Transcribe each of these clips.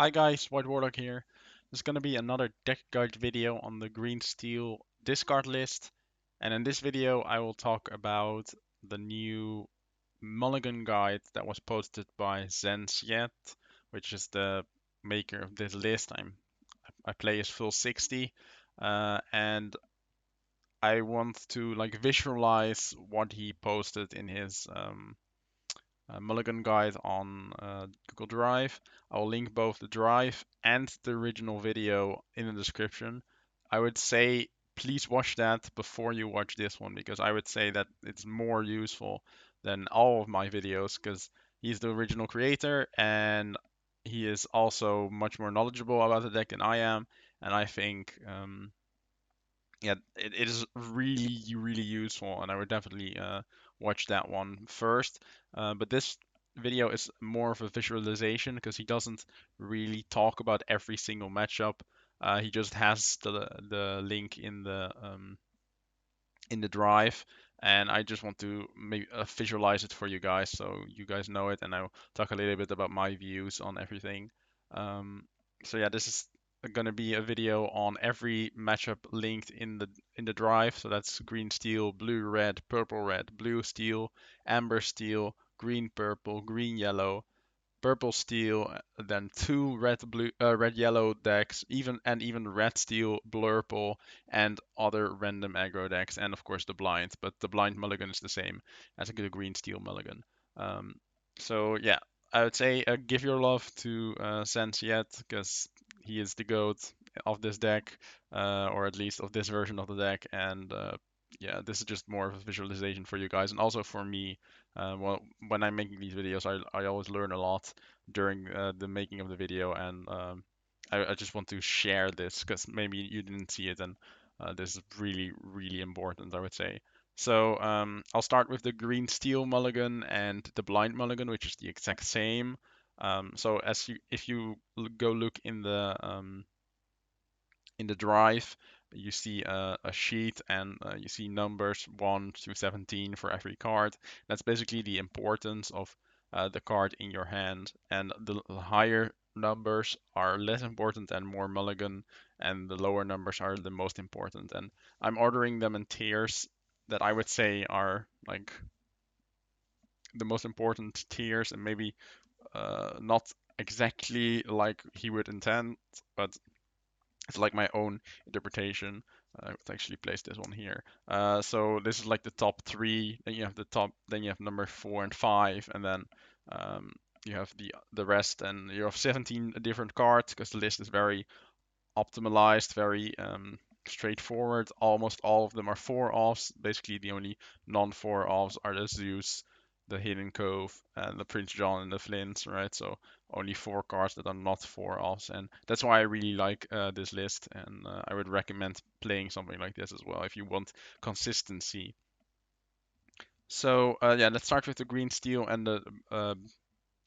Hi guys, White Warlock here. There's gonna be another deck guide video on the green steel discard list, and in this video I will talk about the new Mulligan guide that was posted by Zan Syed, which is the maker of this list. I play as full 60, and I want to like visualize what he posted in his Mulligan guide on Google Drive. I'll link both the drive and the original video in the description. I would say please watch that before you watch this one because I would say that it's more useful than all of my videos because he's the original creator and he is also much more knowledgeable about the deck than I am. And I think yeah, it is really, really useful, and I would definitely watch that one first. But this video is more of a visualization because he doesn't really talk about every single matchup. He just has the link in the drive, and I just want to maybe visualize it for you guys so you guys know it, and I'll talk a little bit about my views on everything. Um, so yeah, this is gonna be a video on every matchup linked in the drive. So that's green steel, blue red, blue steel, amber steel, green purple, green yellow, purple steel, then two red yellow decks, even red steel, blurple, and other random aggro decks, and of course the blind. But the blind mulligan is the same as the green steel mulligan. Um, so yeah, I would say give your love to Zan Syed because he is the goat of this deck, or at least of this version of the deck, and yeah, this is just more of a visualization for you guys and also for me. Well, when I'm making these videos, I always learn a lot during the making of the video, and I just want to share this because maybe you didn't see it, and this is really, really important, I would say. So I'll start with the green steel mulligan and the blind mulligan, which is the exact same. So if you go look in the drive, you see a sheet and you see numbers 1 to 17 for every card. That's basically the importance of the card in your hand. And the higher numbers are less important and more mulligan, and the lower numbers are the most important. And I'm ordering them in tiers that I would say are like the most important tiers, and maybe not exactly like he would intend, but it's like my own interpretation. I would actually place this one here. So this is like the top three. Then you have the top. Then you have number 4 and 5, and then um, you have the rest. And you have 17 different cards because the list is very optimized, very straightforward. Almost all of them are 4 offs. Basically, the only non-4 offs are the Zeus, the Hidden Cove, and the Prince John and the Flints, right? So only 4 cards that are not 4 offs, and that's why I really like this list, and I would recommend playing something like this as well if you want consistency. So yeah, let's start with the green steel and the uh,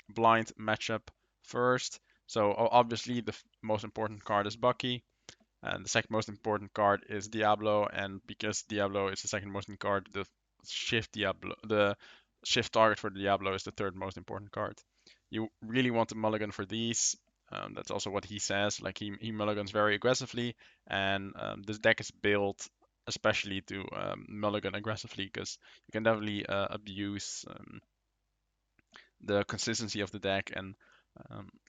blind matchup first. So obviously the most important card is Bucky. And the second most important card is Diablo, and because Diablo is the second most important card, the shift target for Diablo is the third most important card. You really want to mulligan for these. That's also what he says. Like he mulligans very aggressively, and this deck is built especially to mulligan aggressively because you can definitely abuse the consistency of the deck, and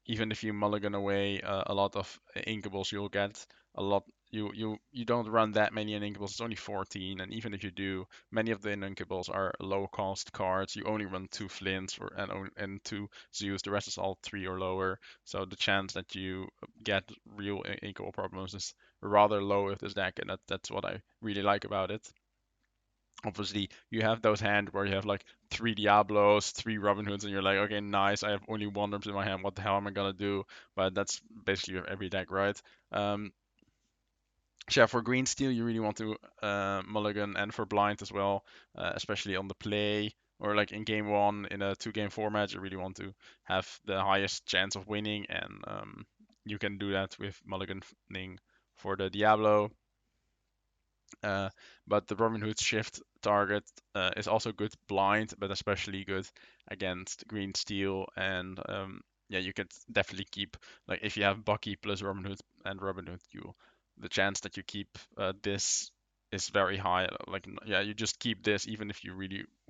even if you mulligan away a lot of inkables, you'll get a lot. You don't run that many inkables. It's only 14, and even if you do, many of the inkables are low cost cards. You only run 2 Flints and 2 Zeus. The rest is all 3 or lower. So the chance that you get real inkable problems is rather low with this deck, and that's what I really like about it. Obviously you have those hands where you have like 3 Diablos, 3 Robin Hoods, and you're like, okay, nice. I have only 1 Worms in my hand. What the hell am I gonna do? But that's basically every deck, right? Um, so yeah, for green steel, you really want to mulligan, and for blind as well, especially on the play or like in game one in a 2 game format, you really want to have the highest chance of winning, and you can do that with mulliganing for the Diablo. Uh, but the Robin Hood shift target is also good blind, but especially good against green steel. And yeah, you could definitely keep, like if you have Bucky plus Robin Hood and Robin Hood, you the chance that you keep this is very high. Like yeah, you just keep this even if you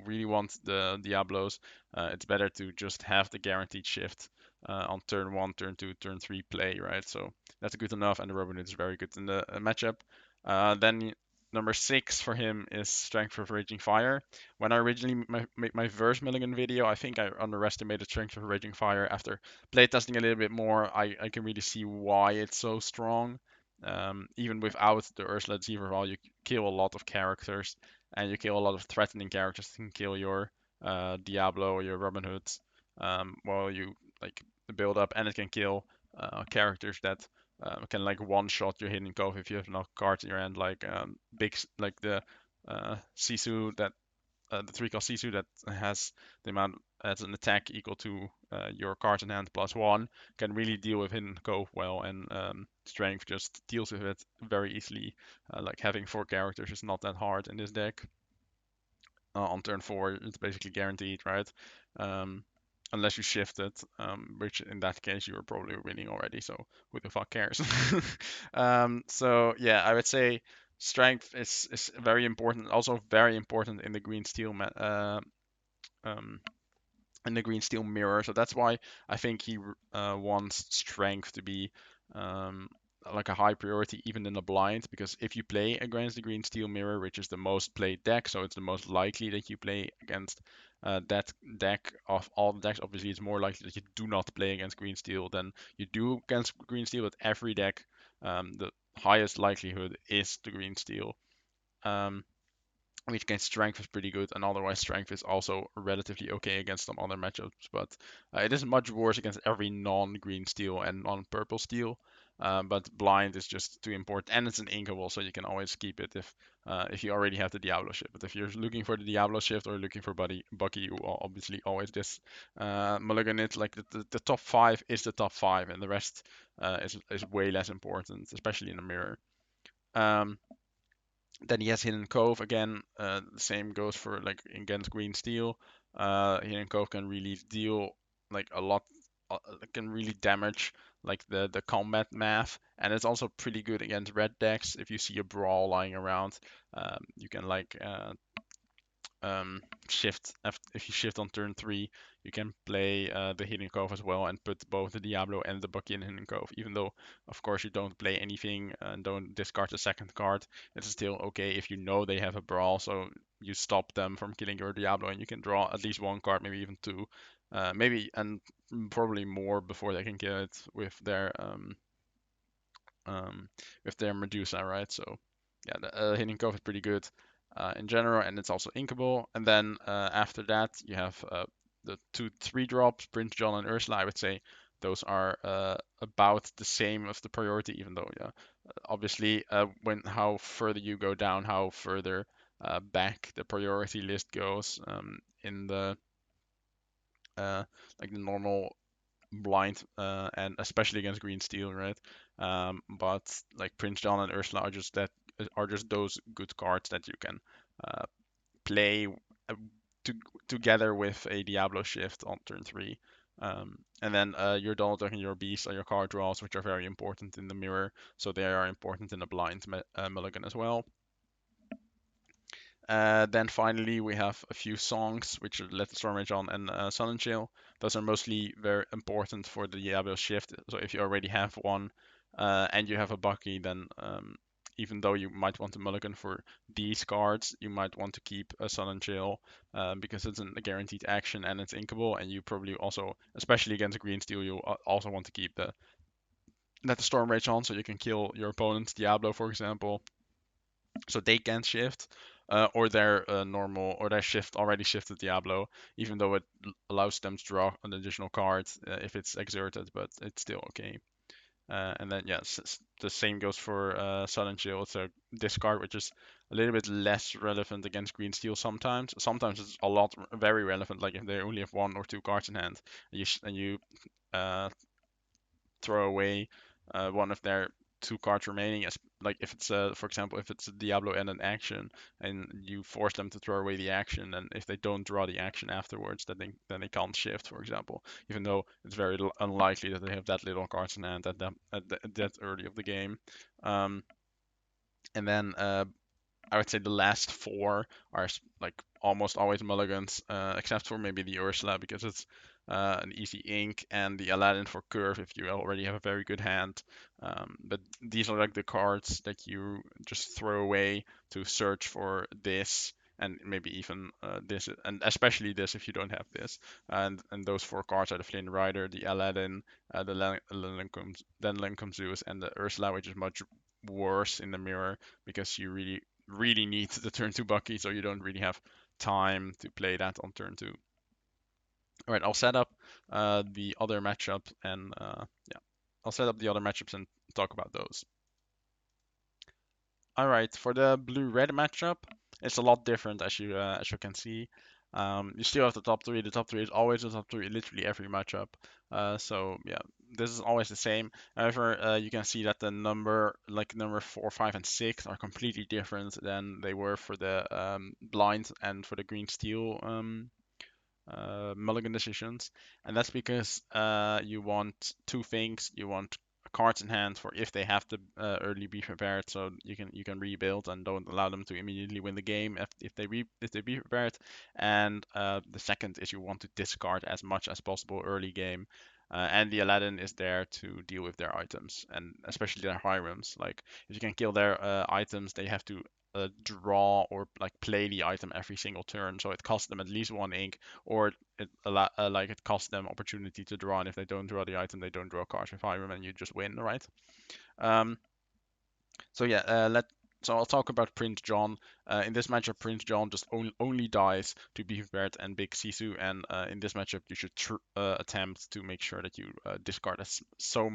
really want the Diablos. It's better to just have the guaranteed shift on turn one, turn two, turn three play, right? So that's good enough, and the Robin Hood is very good in the matchup. Then number six for him is Strength of Raging Fire. When I originally made my first Mulligan video, I think I underestimated Strength of Raging Fire. After playtesting a little bit more, I can really see why it's so strong. Even without the Ursula Zevral, you kill a lot of characters, and you kill a lot of threatening characters that can kill your Diablo or your Robin Hood while you like build up, and it can kill characters that can like one shot your hidden cove if you have enough cards in your hand, like like the Sisu that the 3-cost Sisu that has the amount as an attack equal to your cards in hand plus one, can really deal with hidden cove well, and strength just deals with it very easily. Like having four characters is not that hard in this deck. On turn four, it's basically guaranteed, right? Um, unless you shift it, which in that case you are probably winning already. So who the fuck cares? So yeah, I would say strength is very important. Also very important in the green steel um, in the green steel mirror. So that's why I think he wants strength to be um, like a high priority even in the blind, because if you play against the green steel mirror, which is the most played deck, so it's the most likely that you play against that deck of all the decks. Obviously, it's more likely that you do not play against green steel than you do against green steel, but every deck, the highest likelihood is the green steel. Um, which against strength is pretty good, and otherwise strength is also relatively okay against some other matchups. But it is much worse against every non-green steel and non-purple steel. But blind is just too important, and it's an inkable, so you can always keep it if you already have the Diablo shift. But if you're looking for the Diablo shift or looking for Bucky, you will obviously always just mulligan it. Like the top five is the top five, and the rest is way less important, especially in the mirror. Um, then he has Hidden Cove again. The same goes for like against Green Steel. Hidden Cove can really deal like a lot, can really damage like the combat math, and it's also pretty good against red decks. If you see a brawl lying around, you can like shift if you shift on turn three, you can play the Hidden Cove as well and put both the Diablo and the Bucky in Hidden Cove. Even though, of course, you don't play anything and don't discard the second card, it's still okay if you know they have a brawl, so you stop them from killing your Diablo, and you can draw at least one card, maybe even two, maybe and probably more before they can kill it with their Medusa, right? So yeah, the Hidden Cove is pretty good in general, and it's also inkable. And then after that, you have the 2/3 drops, Prince John and Ursula. I would say those are about the same of the priority, even though yeah, obviously when how further you go down, how further back the priority list goes in the like the normal blind, and especially against green steel, right? But like Prince John and Ursula are just those good cards that you can uh, play to, together with a Diablo shift on turn three. And then your Donald Duck and your Beast are your card draws, which are very important in the mirror, so they are important in the blind mulligan as well. Then finally, we have a few songs, which are Let the Storm Rage On and Sun and Chill. Those are mostly very important for the Diablo shift. So if you already have one and you have a Bucky, then even though you might want to mulligan for these cards, you might want to keep a Sun and Chill because it's a guaranteed action and it's inkable. And you probably also, especially against Green Steel, you also want to keep the Let the Storm Rage On so you can kill your opponent's Diablo, for example, so they can shift, or their normal or their shift already shifted Diablo, even though it allows them to draw an additional card if it's exerted, but it's still okay. And then yes, the same goes for Sun and Shield. It's a discard which is a little bit less relevant against Green Steel sometimes. Sometimes it's a lot very relevant, like if they only have one or two cards in hand, and you throw away one of their two cards remaining, as like if it's for example, if it's a Diablo and an action, and you force them to throw away the action, and if they don't draw the action afterwards, then they can't shift, for example, even though it's very unlikely that they have that little cards in hand at that early of the game. Um, and then I would say the last four are like almost always mulligans, except for maybe the Ursula because it's an easy ink, and the Aladdin for curve if you already have a very good hand. But these are like the cards that you just throw away to search for this, and maybe even this, and especially this if you don't have this. And those four cards are the Flynn Rider, the Aladdin, then Lincoln Zeus, and the Ursula, which is much worse in the mirror because you really need the turn two Bucky, so you don't really have time to play that on turn two. All right, I'll set up the other matchup and yeah, I'll set up the other matchups and talk about those. All right, for the blue-red matchup, it's a lot different as you can see. You still have the top three. The top three is always the top three, literally every matchup. So yeah, this is always the same. However, you can see that the number 4, 5, and 6 are completely different than they were for the blind and for the green steel Mulligan decisions, and that's because you want two things. You want cards in hand for if they have to early be prepared, so you can rebuild and don't allow them to immediately win the game if they be prepared. And the second is you want to discard as much as possible early game. And the Aladdin is there to deal with their items, and especially their Hyrums. Like, if you can kill their items, they have to draw or like play the item every single turn, so it costs them at least one ink, or it costs them opportunity to draw, and if they don't draw the item, they don't draw cards with Hiram, and you just win, right? Um, so yeah, so I'll talk about Prince John. In this matchup, Prince John just only dies to be prepared and Big Sisu, and in this matchup, you should attempt to make sure that you discard so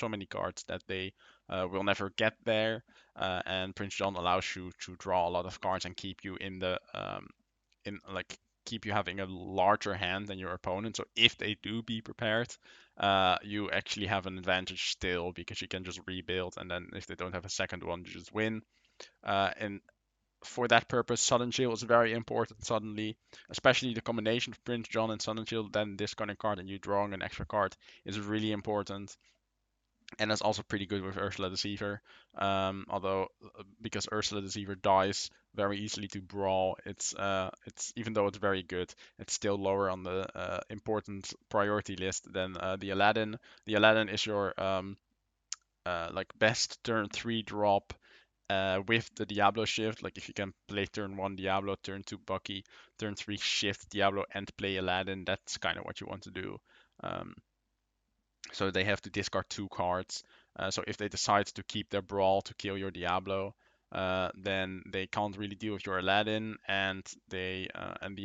many cards that they will never get there, and Prince John allows you to draw a lot of cards and keep you in like keep you having a larger hand than your opponent. So if they do be prepared, you actually have an advantage still because you can just rebuild, and then if they don't have a second one, you just win. And for that purpose, Sudden Chill is very important suddenly, especially the combination of Prince John and Sudden Chill, then discarding card and you drawing an extra card is really important. And that's also pretty good with Ursula Deceiver. Although because Ursula Deceiver dies very easily to Brawl, it's even though it's very good, it's still lower on the important priority list than the Aladdin. The Aladdin is your like best turn 3 drop with the Diablo shift. Like if you can play turn 1 Diablo, turn 2 Bucky, turn 3 shift Diablo, and play Aladdin, that's kind of what you want to do. Um, so they have to discard 2 cards. So if they decide to keep their Brawl to kill your Diablo, then they can't really deal with your Aladdin, and the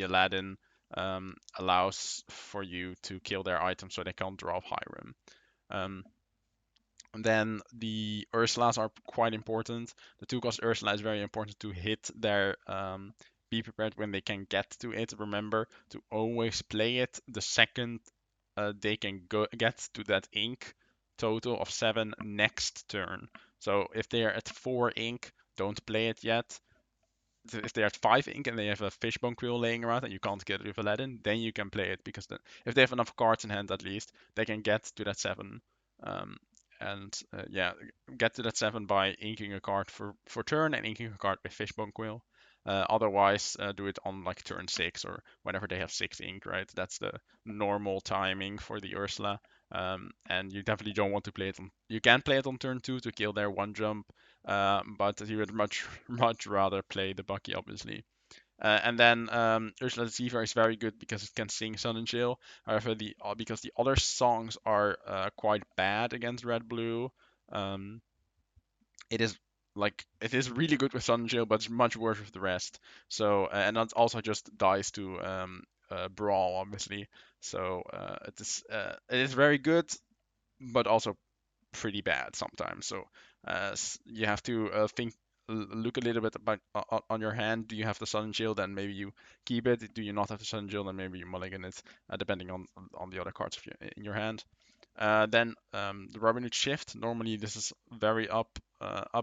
Aladdin allows for you to kill their item, so they can't draw Hiram. Um, and then the Ursulas are quite important. The 2-cost Ursula is very important to hit their be prepared when they can get to it. Remember to always play it the second they can get to that ink total of 7 next turn. So if they are at 4 ink, don't play it yet. If they're at 5 ink and they have a fishbone quill laying around and you can't get it with Aladdin, then you can play it because then, if they have enough cards in hand at least, they can get to that 7. Um, and yeah, get to that 7 by inking a card for turn and inking a card with fishbone quill. Otherwise, do it on like turn 6 or whenever they have 6 ink, right? That's the normal timing for the Ursula. And you definitely don't want to play it on. You can play it on turn 2 to kill their 1 jump, but you would much rather play the Bucky, obviously. And then Ursula Deceiver is very good because it can sing Sun and Chill. However, because the other songs are quite bad against Red Blue, um, it is really good with Sun and Chill, but it's much worse with the rest. So and that also just dies to Brawl, obviously. So it is very good, but also pretty bad sometimes. So you have to look a little bit about on your hand. Do you have the Sun Shield? Then maybe you keep it. Do you not have the Sun Shield? Then maybe you mulligan it, depending on the other cards in your hand. Then the Robin Hood Shift. Normally this is very up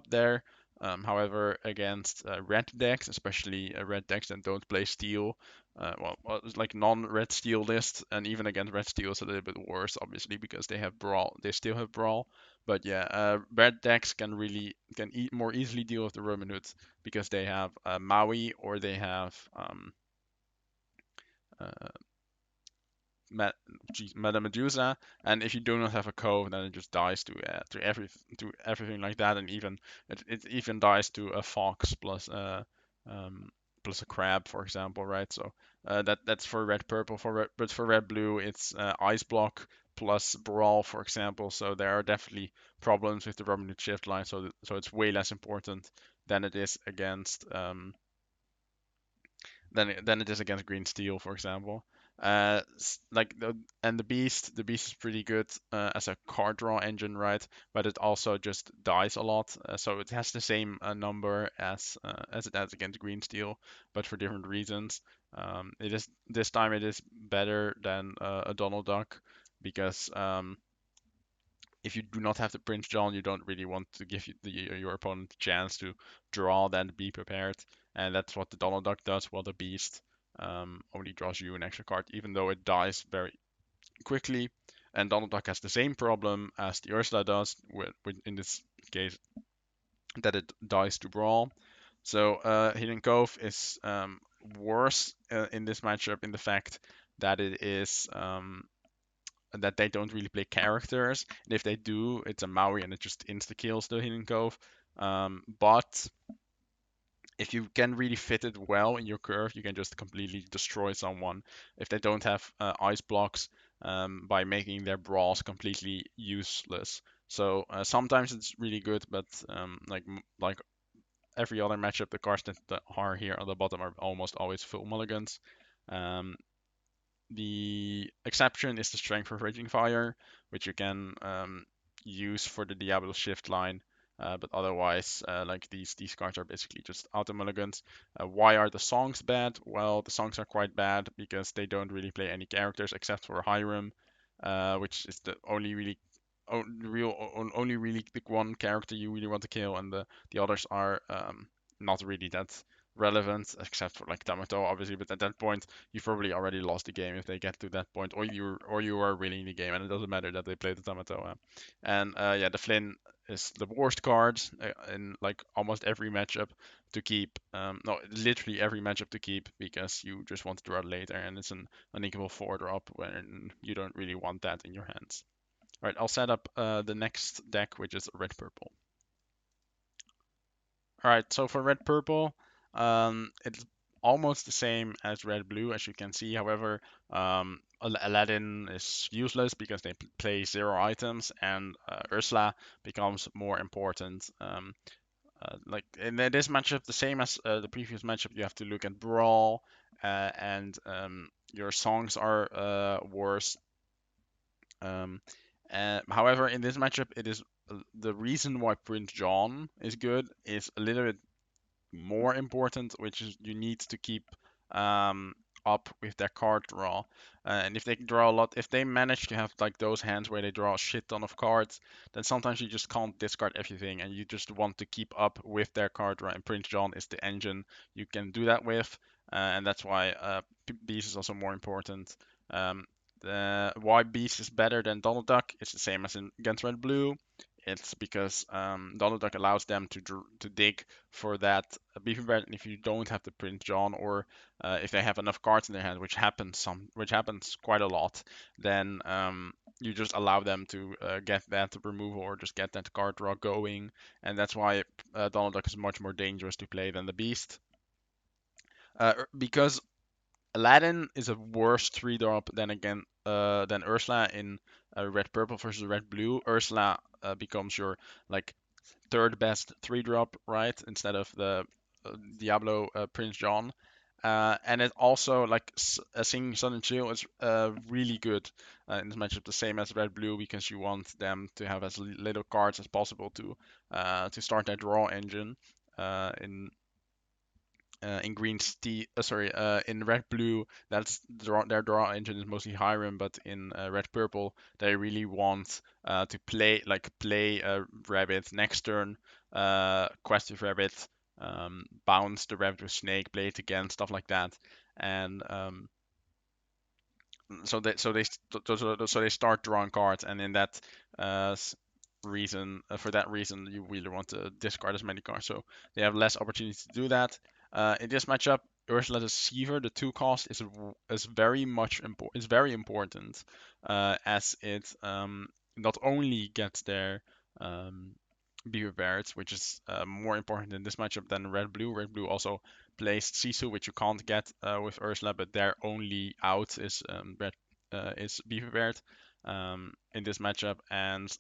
there. However, against red decks, especially red decks that don't play steel, it's like non-red steel list, and even against red steel is a little bit worse, obviously, because they have brawl. They still have brawl, but yeah, red decks can more easily deal with the Robin Hood because they have Maui or they have uh, Ma- Madame Medusa, and if you do not have a cove, then it just dies to everything like that, and it even dies to a fox um, plus a crab, for example, right? So that's for red purple. But for red blue, it's ice block plus brawl, for example. So there are definitely problems with the Robin Hood shift line. So it's way less important than it is against than it is against green steel, for example. Like the beast is pretty good as a card draw engine, right? But it also just dies a lot, so it has the same number as it has against green steel, but for different reasons. It is this time it is better than a Donald Duck because if you do not have the Prince John, you don't really want to give your opponent a chance to draw, then be prepared. And that's what the Donald Duck does, while the Beast only draws you an extra card, even though it dies very quickly. And Donald Duck has the same problem as the Ursula does, in this case, that it dies to Brawl. So Hidden Cove is worse in this matchup in the fact that it is that they don't really play characters. And if they do, it's a Maui and it just insta kills the Hidden Cove. But if you can really fit it well in your curve, you can just completely destroy someone if they don't have ice blocks by making their brawls completely useless. So sometimes it's really good, but like every other matchup, the cards that are here on the bottom are almost always full mulligans. Um, the exception is the Strength of Raging Fire, which you can use for the Diablo Shift line. But otherwise, like these cards are basically just auto mulligans. Why are the songs bad? Well, the songs are quite bad because they don't really play any characters except for Hiram, which is the only really only really the one character you really want to kill, and the others are not really that relevant except for like Tamato, obviously. But at that point, you've probably already lost the game if they get to that point, or you are winning the game, and it doesn't matter that they play the Tamato. And yeah, the Flynn is the worst card in like almost every matchup to keep. No, literally every matchup to keep because you just want to draw it later, and it's an unequal 4-drop when you don't really want that in your hands. All right, I'll set up the next deck, which is red purple. All right, so for red purple, it's almost the same as red blue, as you can see. However, Aladdin is useless because they play 0 items, and Ursula becomes more important. Like in this matchup, the same as the previous matchup, you have to look at brawl, and your songs are worse. Um, However, in this matchup, it is the reason why Prince John is good is a little bit more important, which is you need to keep um, up with their card draw. And if they draw a lot, if they manage to have like those hands where they draw a shit ton of cards, then sometimes you just can't discard everything, and you just want to keep up with their card draw. And Prince John is the engine you can do that with, and that's why Beast is also more important. Um, why Beast is better than Donald Duck is the same as in against Red Blue. It's because Donald Duck allows them to dig for that beefy bread, and if you don't have the Prince John, or if they have enough cards in their hand, which happens quite a lot, then you just allow them to get that removal or just get that card draw going, and that's why Donald Duck is much more dangerous to play than the Beast. Because Aladdin is a worse 3-drop than Ursula in red purple versus red blue. Ursula becomes your like third best 3-drop, right, instead of the Diablo Prince John. And it also like Singing Sun and Chill is really good in this matchup, the same as red blue, because you want them to have as little cards as possible to start their draw engine in In green steel, in red blue, their draw engine is mostly Hiram, but in red purple, they really want to play rabbit next turn, quest with rabbit, bounce the rabbit with snake, play it again, stuff like that, and so they start drawing cards, and in that uh, for that reason, you really want to discard as many cards, so they have less opportunity to do that. In this matchup, Ursula Deceiver, the 2 cost is is very important, as it not only gets their Be Prepared, which is more important in this matchup than Red Blue. Red Blue also plays Sisu, which you can't get with Ursula, but their only out is Be Prepared in this matchup, and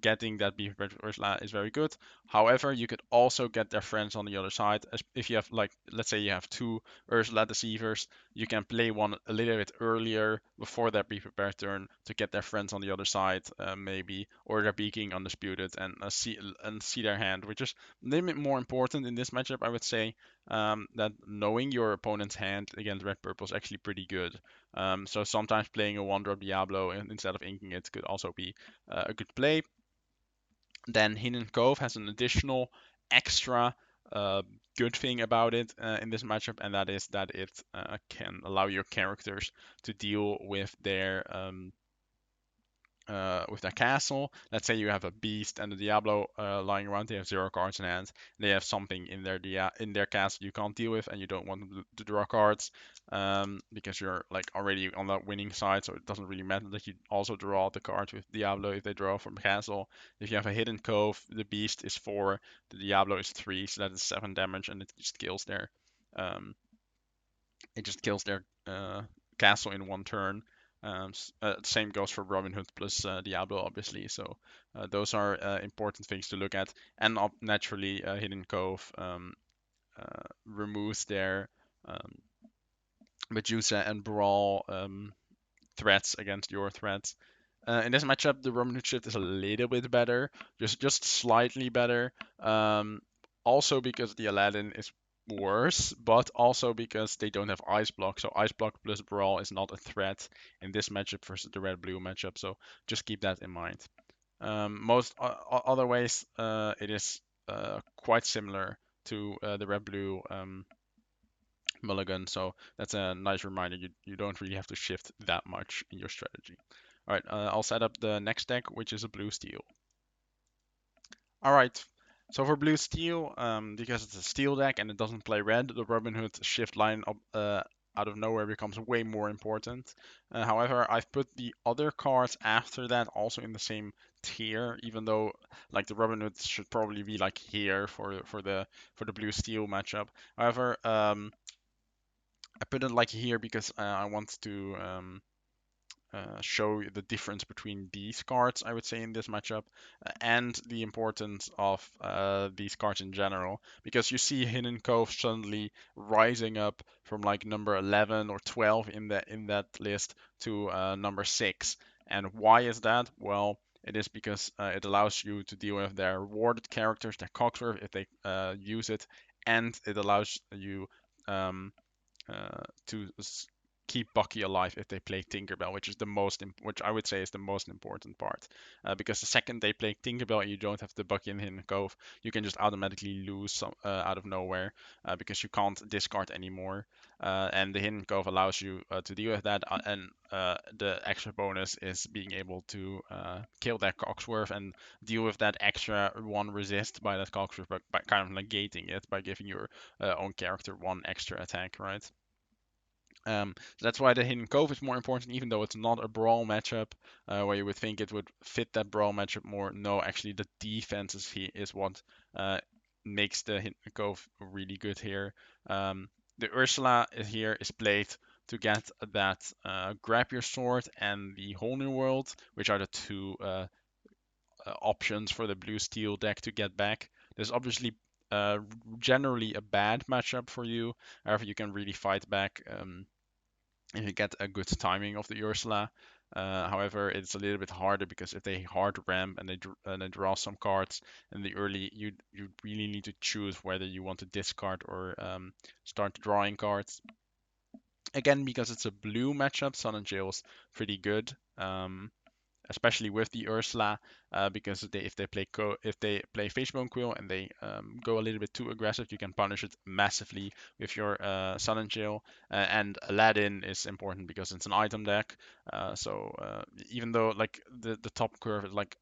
getting that Be Prepared with Ursula is very good. However, you could also get their friends on the other side. If you have, like, let's say you have 2 Ursula Deceivers, you can play one a little bit earlier before their Be Prepared turn to get their friends on the other side, maybe, or their Beaking Undisputed, and see their hand, which is a little bit more important in this matchup, I would say. That knowing your opponent's hand against red purple is actually pretty good. So sometimes playing a 1-drop Diablo instead of inking it could also be a good play. Then Hidden Cove has an additional extra uh, good thing about it in this matchup, and that is that it can allow your characters to deal with their castle. Let's say you have a beast and a Diablo lying around. They have 0 cards in hand. They have something in their castle you can't deal with, and you don't want them to draw cards because you're like already on that winning side. So it doesn't really matter that you also draw the cards with Diablo if they draw from castle. If you have a Hidden Cove, the beast is 4, the Diablo is 3, so that is 7 damage, and um, it just kills their castle in 1 turn. Same goes for Robin Hood plus Diablo, obviously. So those are important things to look at. And naturally, Hidden Cove removes their um, Medusa and Brawl threats against your threats. In this matchup, the Robin Hood shift is a little bit better, just slightly better. Also because the Aladdin is worse, but also because they don't have Ice Block. So Ice Block plus Brawl is not a threat in this matchup versus the Red Blue matchup. So just keep that in mind. Most other ways, it is quite similar to the Red Blue Mulligan. So that's a nice reminder. You don't really have to shift that much in your strategy. All right, I'll set up the next deck, which is a blue steel. All right, so for blue steel, because it's a steel deck and it doesn't play red, the Robin Hood shift line out of nowhere becomes way more important. However, I've put the other cards after that also in the same tier, even though like the Robin Hood should probably be like here for the blue steel matchup. However, I put it like here because I want to show the difference between these cards, I would say, in this matchup, and the importance of these cards in general. Because you see Hidden Cove suddenly rising up from like number 11 or 12 in that list to number 6. And why is that? Well, it is because it allows you to deal with their warded characters, their Cogsworth, if they use it, and it allows you um, to keep Bucky alive if they play Tinkerbell, which is which I would say is the most important part. Because the second they play Tinkerbell and you don't have the Bucky in Hidden Cove, you can just automatically lose out of nowhere because you can't discard anymore. And the Hidden Cove allows you to deal with that, and the extra bonus is being able to kill that Cogsworth and deal with that extra 1 resist by that Cogsworth by kind of negating it by giving your own character 1 extra attack, right? So that's why the Hidden Cove is more important, even though it's not a brawl matchup, where you would think it would fit that brawl matchup more. No, actually, the defense is what makes the Hidden Cove really good here. The Ursula here is played to get that Grab Your Sword and the Whole New World, which are the 2 options for the blue steel deck to get back. There's obviously generally a bad matchup for you. However, you can really fight back if you get a good timing of the Ursula. However, it's a little bit harder because if they hard ramp and they draw some cards in the early, you really need to choose whether you want to discard or start drawing cards. Again, because it's a blue matchup, Sun and Jail's pretty good. Especially with the Ursula, because if they play Fishbone Quill and they go a little bit too aggressive, you can punish it massively with your Sun and Jail. And Aladdin is important because it's an item deck. Even though like the top curve is like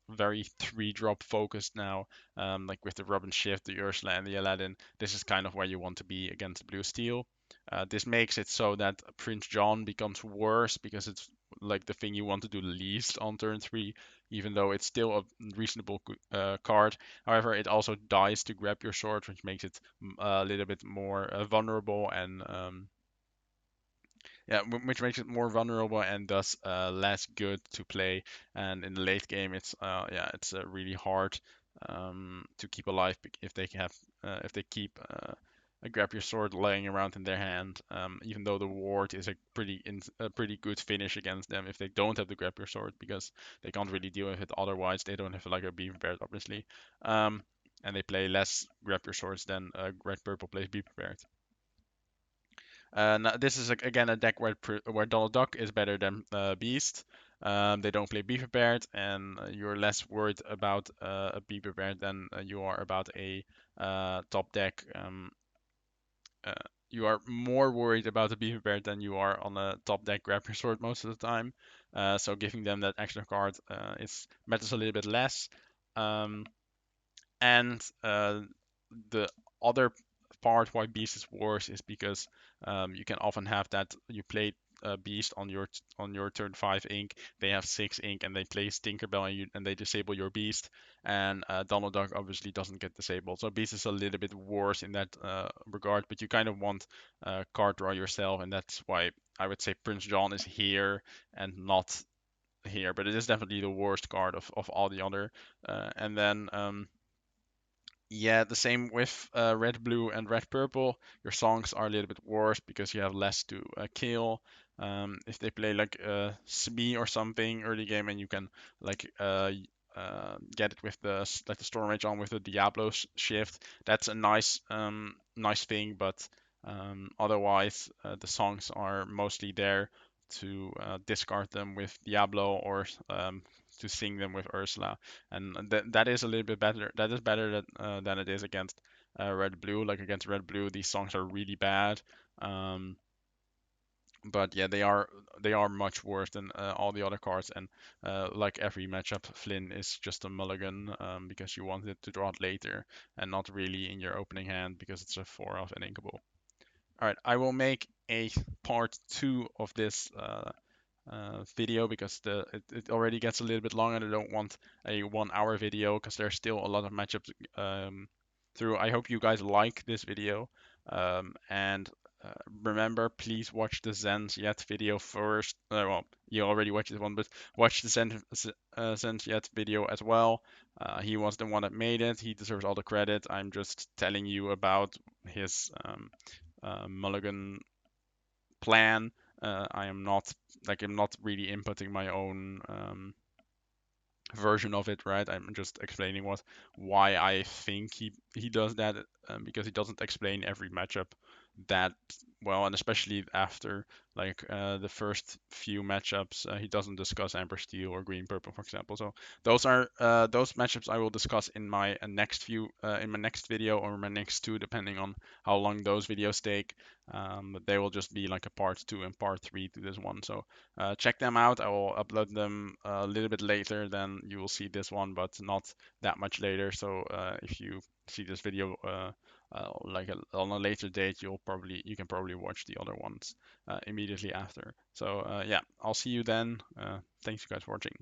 very three drop focused now, like with the Robin Shift, the Ursula, and the Aladdin, this is kind of where you want to be against Blue Steel. This makes it so that Prince John becomes worse because it's like the thing you want to do least on turn 3, even though it's still a reasonable card. However, it also dies to grab your sword, which makes it a little bit more vulnerable and yeah, which makes it more vulnerable and thus less good to play. And in the late game, it's really hard to keep alive if they keep a grab your sword laying around in their hand. Even though the ward is a pretty good finish against them if they don't have the grab your sword because they can't really deal with it otherwise. They don't have like a be prepared, obviously. And they play less grab your swords than red purple plays be prepared. Now this is again a deck where Donald Duck is better than Beast. They don't play Be Prepared, and you're less worried about a Be Prepared than you are about a top deck. Uh, you are more worried about a Be Prepared than you are on a top deck Grab Your Sword most of the time. So giving them that extra card matters a little bit less. Um, and the other part why Beast is worse is because you can often have that you play Beast on your turn 5 ink. They have 6 ink and they play Tinkerbell and they disable your Beast. And Donald Duck obviously doesn't get disabled. So Beast is a little bit worse in that regard, but you kind of want card draw yourself, and that's why I would say Prince John is here and not here. But it is definitely the worst card of all the other. And then yeah, the same with red, blue, and red, purple. Your songs are a little bit worse because you have less to kill. If they play like Smee or something early game, and you can like get it with the Storm Rage on with the Diablo shift, that's a nice thing. But otherwise, the songs are mostly there to discard them with Diablo or to sing them with Ursula, and that is a little bit better. That is better than it is against Red Blue. Like against Red Blue, these songs are really bad. Um, but yeah, they are much worse than all the other cards. And like every matchup, Flynn is just a mulligan because you want it to draw it later and not really in your opening hand because it's a 4 of an inkable. All right, I will make a part 2 of this video because it already gets a little bit long and I don't want a 1 hour video because there's still a lot of matchups through. I hope you guys like this video and remember, please watch the Zan Syed video first. Well, you already watched this one, but watch the Zan Syed video as well. He was the one that made it. He deserves all the credit. I'm just telling you about his Mulligan plan. I'm not really inputting my own version of it, right? I'm just explaining why I think he does that because he doesn't explain every matchup that well, and especially after like the first few matchups, he doesn't discuss Amber Steel or Green Purple, for example. So those are those matchups I will discuss in my in my next video or my next two, depending on how long those videos take. But they will just be like a part 2 and part 3 to this one. So check them out. I will upload them a little bit later than you will see this one, but not that much later. So if you see this video on a later date, you can probably watch the other ones immediately after. So yeah, I'll see you then. Thanks you guys for watching.